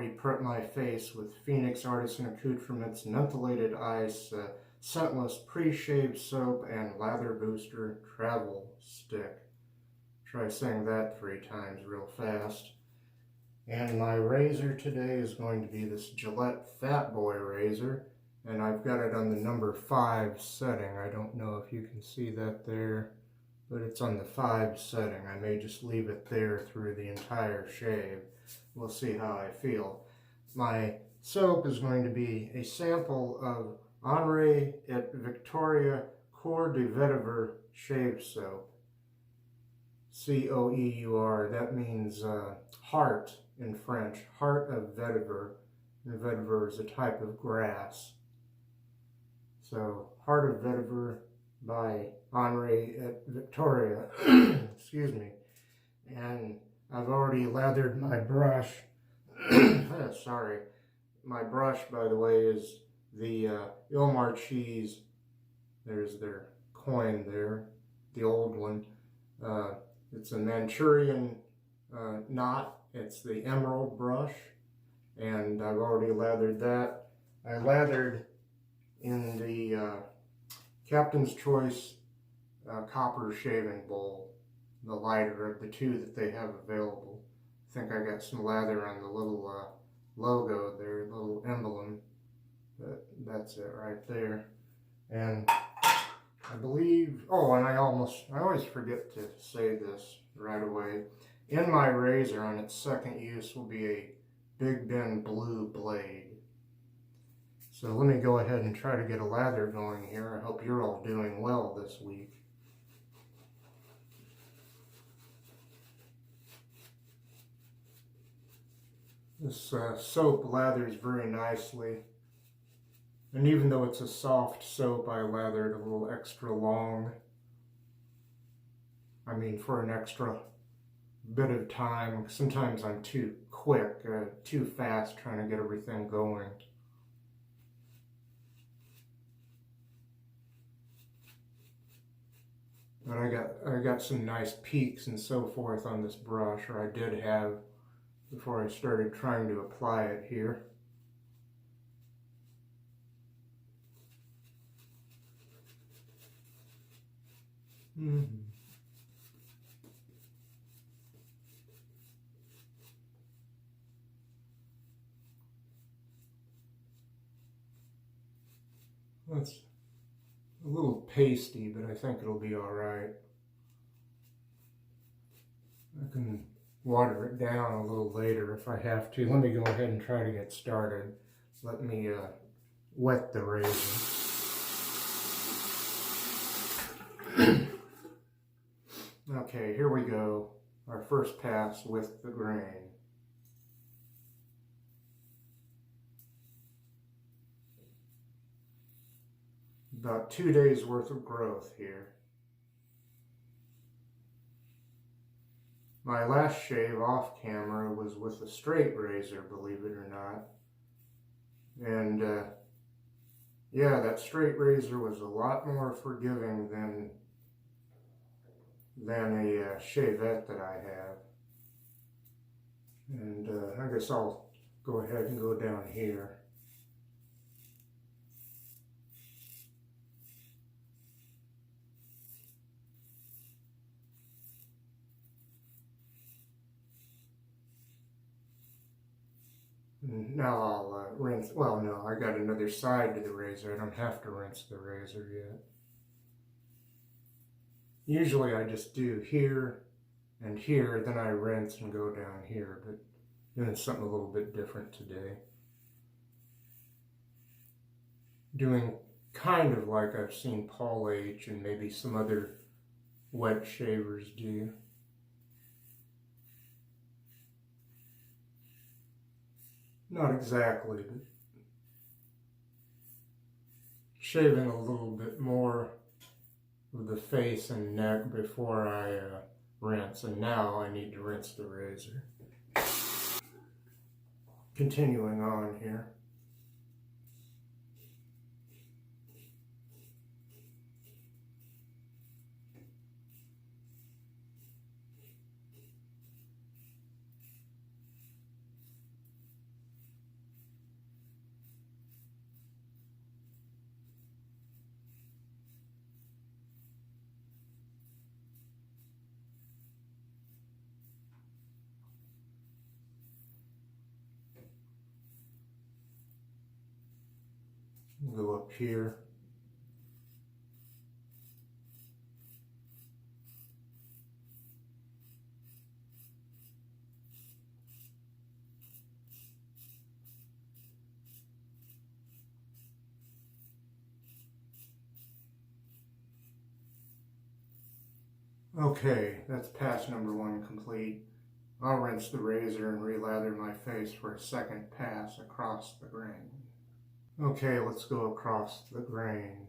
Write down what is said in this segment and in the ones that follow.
already prepped my face with Phoenix Artisan Accoutrements, Mentholated Ice, scentless pre-shave soap, and lather booster travel stick. Try saying that 3 times real fast. And my razor today is going to be this Gillette Fatboy razor, and I've got it on the number 5 setting. I don't know if you can see that there, but it's on the 5 setting. I may just leave it there through the entire shave. We'll see how I feel. My soap is going to be a sample of Henri at Victoria Coeur de Vetiver shave soap. C-O-E-U-R, that means heart in French, heart of vetiver. And vetiver is a type of grass. So, heart of vetiver by Henri at Victoria. Excuse me. And I've already lathered my brush. Sorry. My brush, by the way, is the Marchese. There's their coin there, the old one. It's a Manchurian knot. It's the Emerald brush, and I've already lathered that. I lathered in the Captain's Choice copper shaving bowl, the lighter of the 2 that they have available. I think I got some lather on the little logo there, little emblem, but that's it right there. And I believe, oh, and I always forget to say this right away. In my razor, on its second use, will be a Big Ben blue blade. So let me go ahead and try to get a lather going here. I hope you're all doing well this week. This soap lathers very nicely. And even though it's a soft soap, I lathered a little extra long. I mean, for an extra bit of time. Sometimes I'm too quick, too fast trying to get everything going. But I got some nice peaks and so forth on this brush, or I did have before I started trying to apply it here. That's a little pasty, but I think it'll be all right. I can water it down a little later if I have to. Let me go ahead and try to get started. Let me wet the razor. Okay, here we go. Our first pass with the grain. About 2 days worth of growth here. My last shave off camera was with a straight razor, believe it or not. And yeah, that straight razor was a lot more forgiving than a shavette that I have. And I guess I'll go ahead and go down here. Now I'll rinse, well no, I got another side to the razor. I don't have to rinse the razor yet. Usually I just do here and here, then I rinse and go down here, but doing something a little bit different today. Doing kind of like I've seen Paul H. and maybe some other wet shavers do. Not exactly, but shaving a little bit more of the face and neck before I rinse, and now I need to rinse the razor. Continuing on here. Go up here. Okay, that's pass number 1 complete. I'll rinse the razor and relather my face for a second pass across the grain. Okay, let's go across the grain.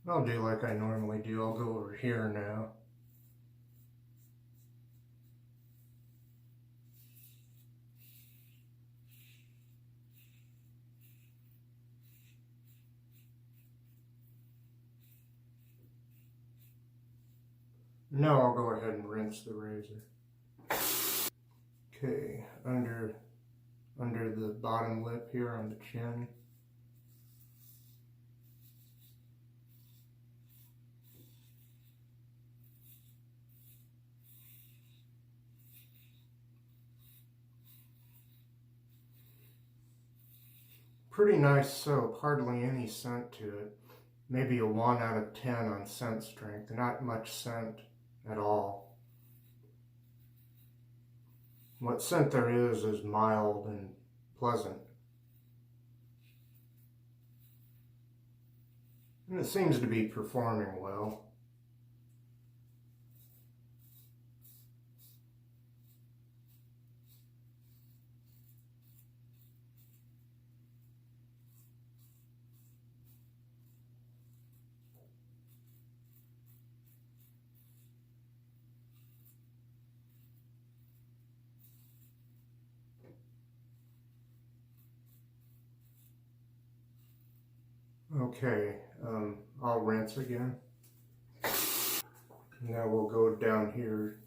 I'll do like I normally do. I'll go over here now. Now I'll go ahead and rinse the razor. Okay, under the bottom lip here on the chin. Pretty nice soap, hardly any scent to it. Maybe a 1 out of 10 on scent strength, not much scent at all. What scent there is mild and pleasant. And it seems to be performing well. Okay, I'll rinse again. Now we'll go down here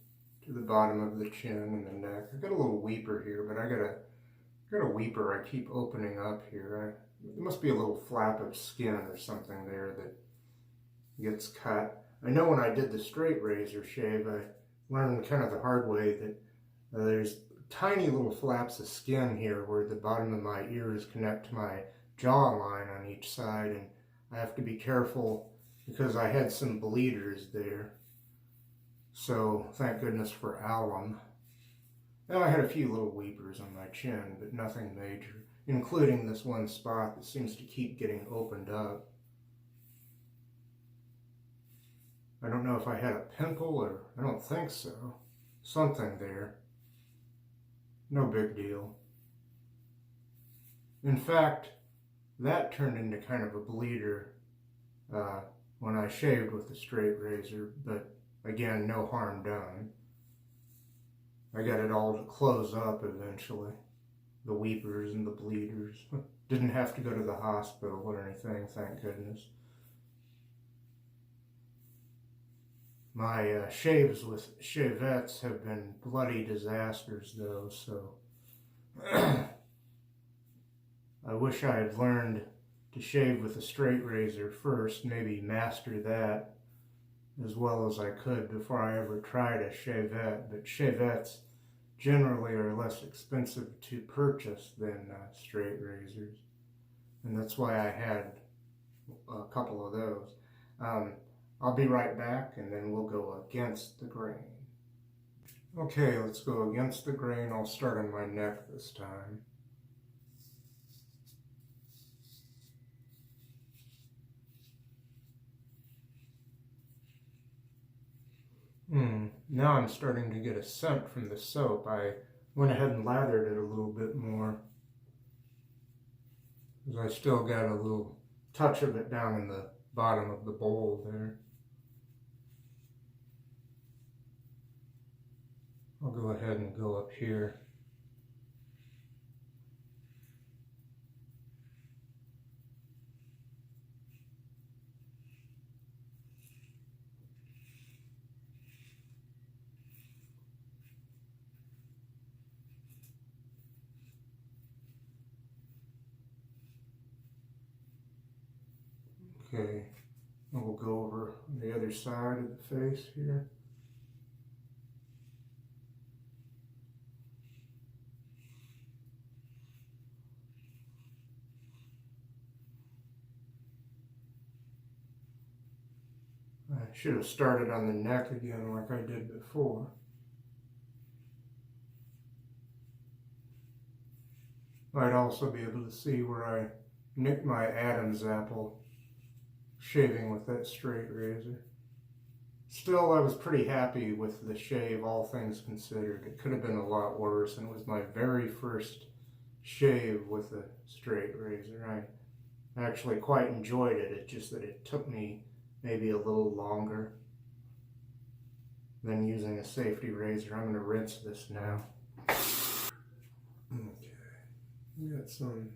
to the bottom of the chin and the neck. I've got a little weeper here, but I got a weeper I keep opening up here. There must be a little flap of skin or something there that gets cut. I know when I did the straight razor shave, I learned kind of the hard way that there's tiny little flaps of skin here where the bottom of my ears connect to my jawline on each side, and I have to be careful because I had some bleeders there. So thank goodness for alum. And I had a few little weepers on my chin, but nothing major, including this one spot that seems to keep getting opened up. I don't know if I had a pimple or I don't think so. Something there. No big deal. In fact, that turned into kind of a bleeder when I shaved with the straight razor, but again, no harm done. I got it all to close up eventually. The weepers and the bleeders. Didn't have to go to the hospital or anything, thank goodness. My shaves with shavettes have been bloody disasters though, so I wish I had learned to shave with a straight razor first, maybe master that as well as I could before I ever tried a shavette. But shavettes generally are less expensive to purchase than straight razors, and that's why I had a couple of those. I'll be right back, and then we'll go against the grain. Okay, let's go against the grain. I'll start on my neck this time. Now I'm starting to get a scent from the soap. I went ahead and lathered it a little bit more, because I still got a little touch of it down in the bottom of the bowl there. I'll go ahead and go up here. Okay, And we'll go over on the other side of the face here. I should have started on the neck again like I did before. I'd also be able to see where I nicked my Adam's apple shaving with that straight razor. Still, I was pretty happy with the shave, all things considered. It could have been a lot worse, and it was my very first shave with a straight razor. I actually quite enjoyed it. It's just that it took me maybe a little longer than using a safety razor. I'm going to rinse this now. Okay, we got some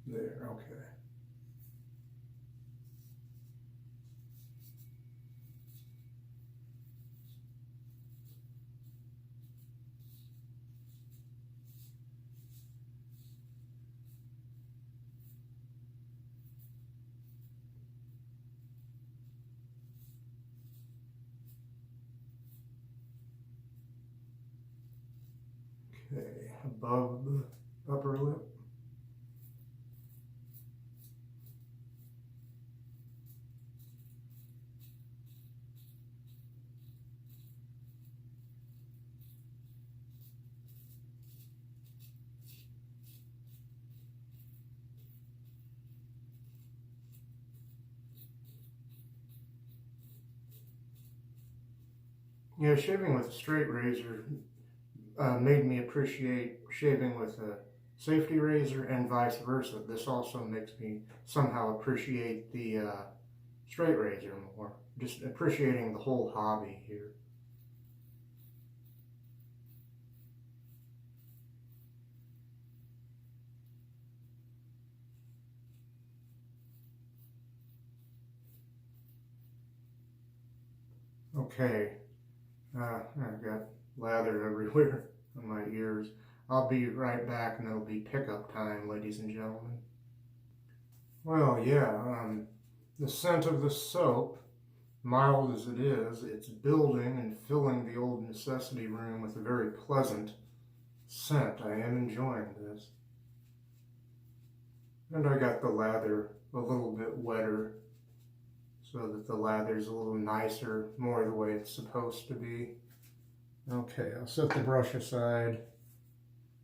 there, okay. Okay, above the upper lip. Yeah, shaving with a straight razor made me appreciate shaving with a safety razor and vice versa. This also makes me somehow appreciate the straight razor more. Just appreciating the whole hobby here. Okay, I've got lather everywhere on my ears. I'll be right back and it'll be pickup time, ladies and gentlemen. Well, yeah, the scent of the soap, mild as it is, it's building and filling the old necessity room with a very pleasant scent. I am enjoying this. And I got the lather a little bit wetter so that the lather's a little nicer, more the way it's supposed to be. Okay, I'll set the brush aside.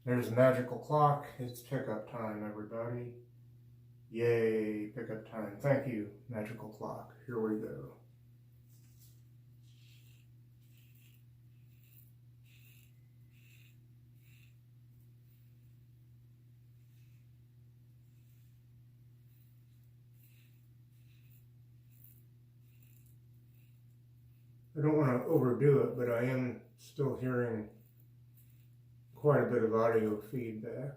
There's a magical clock. It's pickup time, everybody. Yay, pickup time. Thank you, magical clock. Here we go. I don't want to overdo it, but I am still hearing quite a bit of audio feedback.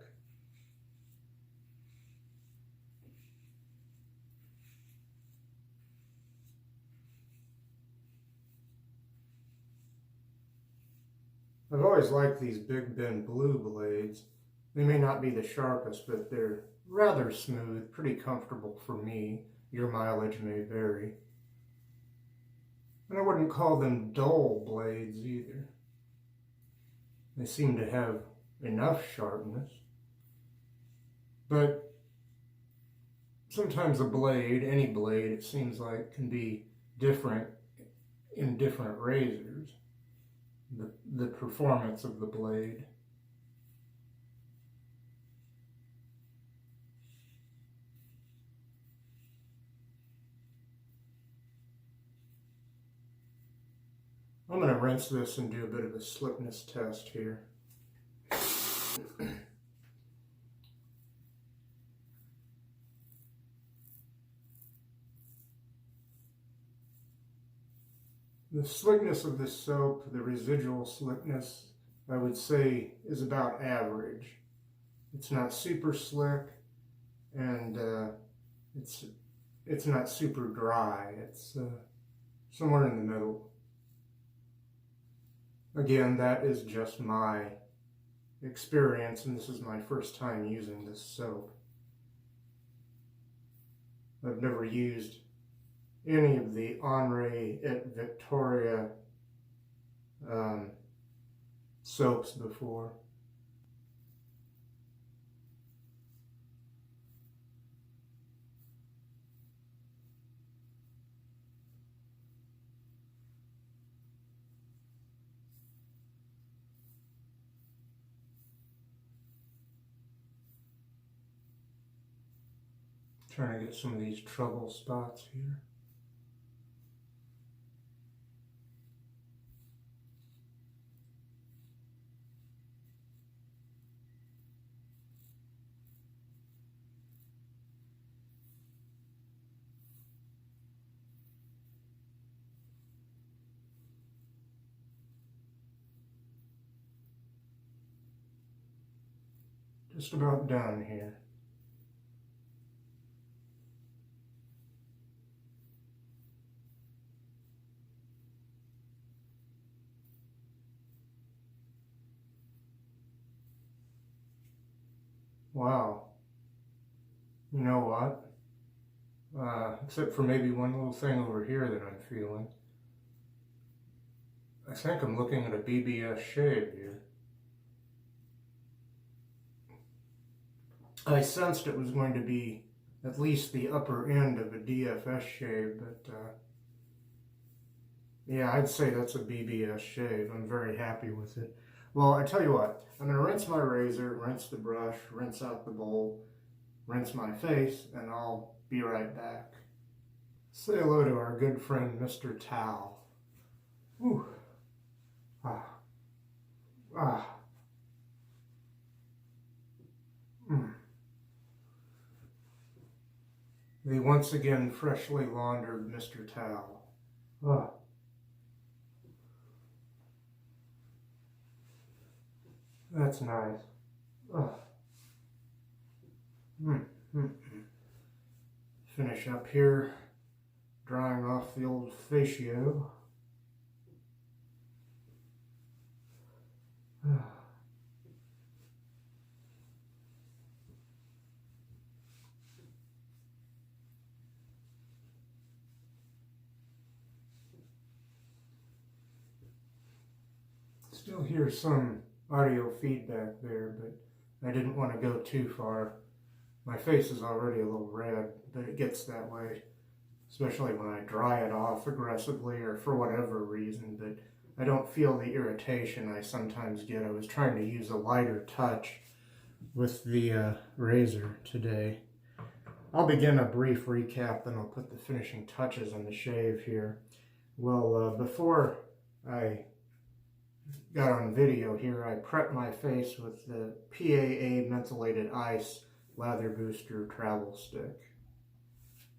I've always liked these Big Ben Blue blades. They may not be the sharpest, but they're rather smooth, pretty comfortable for me. Your mileage may vary. And I wouldn't call them dull blades either. They seem to have enough sharpness. But sometimes a blade, any blade, it seems like can be different in different razors. The performance of the blade. I'm going to rinse this and do a bit of a slickness test here. The slickness of this soap, the residual slickness, I would say is about average. It's not super slick, and it's not super dry. It's somewhere in the middle. Again, that is just my experience, and this is my first time using this soap. I've never used any of the Henri at Victoria soaps before. Trying to get some of these trouble spots here. Just about done here. Wow. You know what? Except for maybe one little thing over here that I'm feeling. I think I'm looking at a BBS shave here. I sensed it was going to be at least the upper end of a DFS shave, but yeah, I'd say that's a BBS shave. I'm very happy with it. Well, I tell you what, I'm going to rinse my razor, rinse the brush, rinse out the bowl, rinse my face, and I'll be right back. Say hello to our good friend, Mr. Towel. Whew. Ah. Ah. The once again freshly laundered Mr. Towel. Ah. That's nice. Ah. Finish up here, drying off the old fascio. Still hear some audio feedback there, but I didn't want to go too far. My face is already a little red, but it gets that way, especially when I dry it off aggressively or for whatever reason, but I don't feel the irritation I sometimes get. I was trying to use a lighter touch with the razor today. I'll begin a brief recap, then I'll put the finishing touches on the shave here. Well, before I got on video here, I prepped my face with the PAA Mentholated Ice Lather Booster Travel Stick.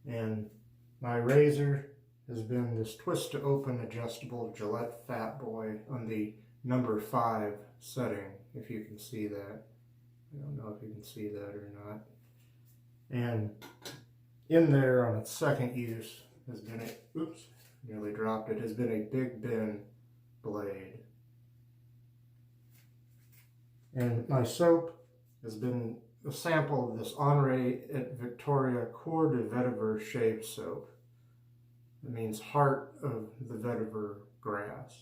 And my razor has been this twist to open adjustable Gillette Fatboy on the number 5 setting, if you can see that. I don't know if you can see that or not. And in there on its second use has been a, oops, nearly dropped it, has been a Big Ben blade. And my soap has been a sample of this Henri at Victoria Coeur de Vetiver shave soap. It means heart of the vetiver grass.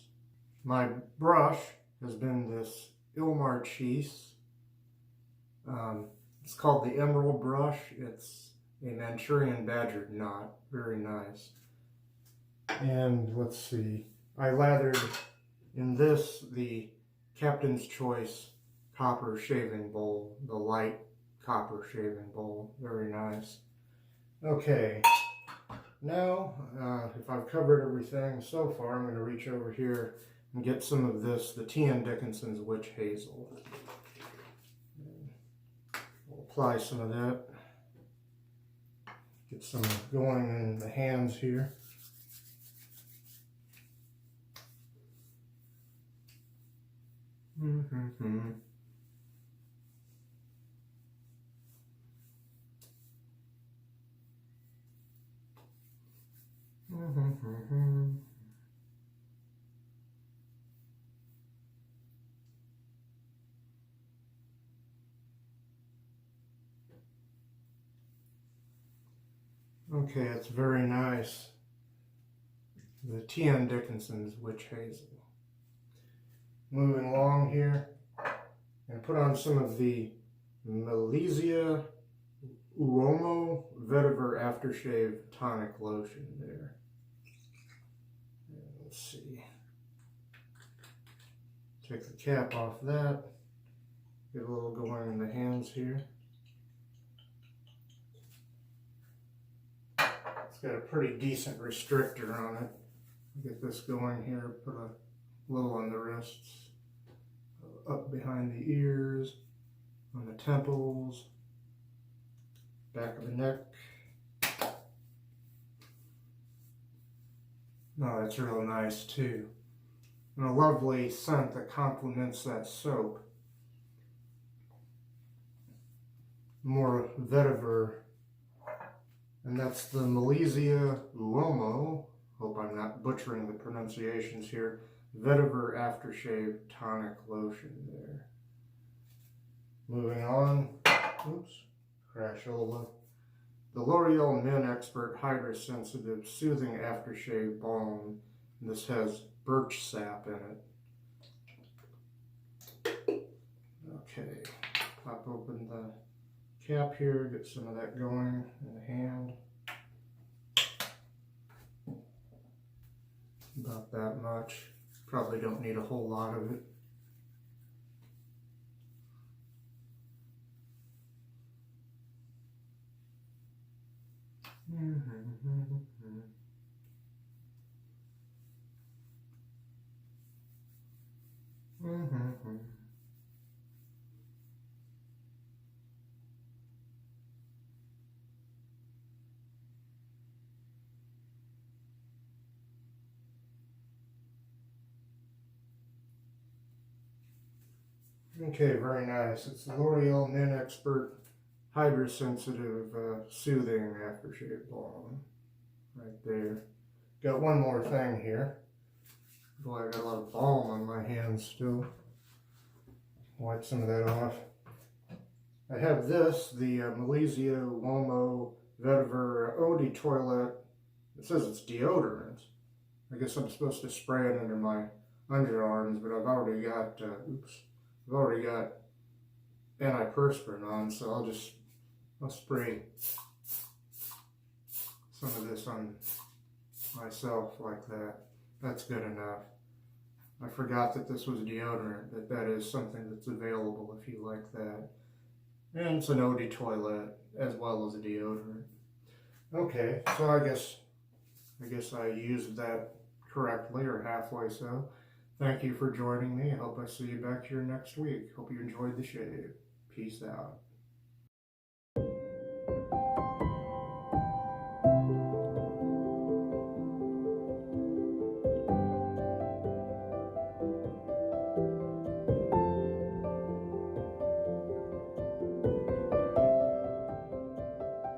My brush has been this Marchese. It's called the Emerald brush. It's a Manchurian badger knot. Very nice. And let's see, I lathered in this the Captain's Choice copper shaving bowl, the light copper shaving bowl. Very nice. Okay, now if I've covered everything so far, I'm going to reach over here and get some of this, the Dickinson's Witch Hazel. We'll apply some of that. Get some going in the hands here. Okay, it's very nice. the T.N. Dickinson's Witch Hazel. Moving along here, and put on some of the Malizia Uomo Vetyver Aftershave tonic lotion there. And let's see. Take the cap off that. Get a little going in the hands here. It's got a pretty decent restrictor on it. Get this going here. Put a little on the wrists, up behind the ears, on the temples, back of the neck. Oh, that's real nice too. And a lovely scent that complements that soap. More vetiver, and that's the Malizia Uomo, hope I'm not butchering the pronunciations here, Vetiver Aftershave tonic lotion there. Moving on, oops, crashola. The L'Oreal Men Expert Hydra Sensitive Soothing Aftershave Balm. This has birch sap in it. Okay, pop open the cap here, get some of that going in the hand. About that much. Probably don't need a whole lot of it. Okay, very nice. It's the L'Oreal Men Expert Hydra Sensitive Soothing Aftershave Balm. Right there. Got one more thing here. Boy, I got a lot of balm on my hands still. Wipe some of that off. I have this, the Malizia Uomo Vetyver Eau de Toilette. It says it's deodorant. I guess I'm supposed to spray it under my underarms, but I've already got, I've already got antiperspirant on, so I'll spray some of this on myself like that. That's good enough. I forgot that this was deodorant, that is something that's available if you like that. And it's an eau de toilette as well as a deodorant. Okay, so I guess I used that correctly, or halfway so. Thank you for joining me. I hope I see you back here next week. Hope you enjoyed the shave. Peace out.